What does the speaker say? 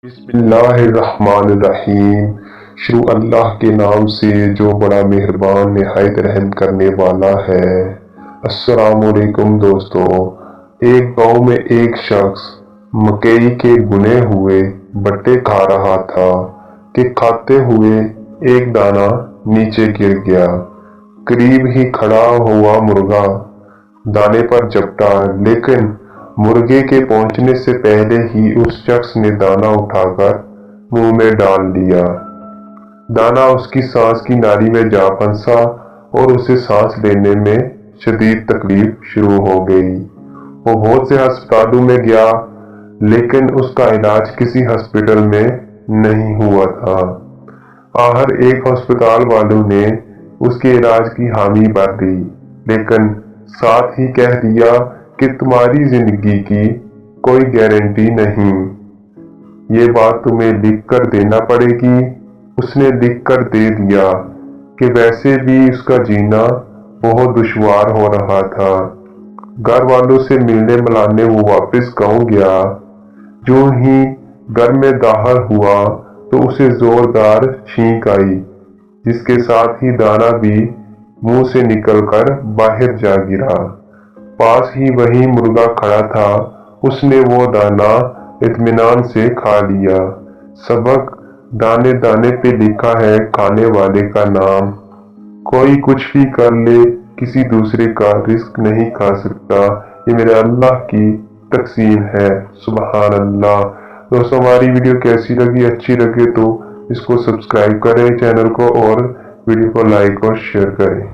बिस्मिल्लाहिर्रहमानिर्रहीम। शुरू अल्लाह के नाम से जो बड़ा मेहरबान निहायत रहम करने वाला है। अस्सलामुअलैकुम दोस्तों। एक गांव में एक शख्स मकई के बुने हुए बट्टे खा रहा था कि खाते हुए एक दाना नीचे गिर गया। करीब ही खड़ा हुआ मुर्गा दाने पर झपटा, लेकिन मुर्गे के पहुंचने से पहले ही उस शख्स ने दाना उठाकर मुंह में डाल लिया। दाना उसकी सांस की नाली में जा फंसा और उसे सांस लेने में शदीद तकलीफ शुरू हो गई। वो बहुत से अस्पतालों में गया, लेकिन उसका इलाज किसी हॉस्पिटल में नहीं हुआ था। आखिर एक अस्पताल वालों ने उसके इलाज की हामी भर दी, लेकिन साथ ही कह दिया कि तुम्हारी जिंदगी की कोई गारंटी नहीं, ये बात तुम्हें लिख कर देना पड़ेगी। उसने लिख कर दे दिया कि वैसे भी उसका जीना बहुत दुश्वार हो रहा था। घर वालों से मिलने मिलाने वो वापस गांव गया। जो ही घर में दाखिल हुआ तो उसे जोरदार छींक आई, जिसके साथ ही दाना भी मुंह से निकलकर बाहर जा गिरा। पास ही वही मुर्गा खड़ा था, उसने वो दाना इत्मीनान से खा लिया। सबक दाने दाने पे लिखा है खाने वाले का नाम। कोई कुछ भी कर ले, किसी दूसरे का रिस्क नहीं खा सकता। ये मेरे अल्लाह की तकसीम है। सुभान अल्लाह। दोस्तों, हमारी वीडियो कैसी लगी? अच्छी लगे तो इसको सब्सक्राइब करें चैनल को, और वीडियो को लाइक और शेयर करें।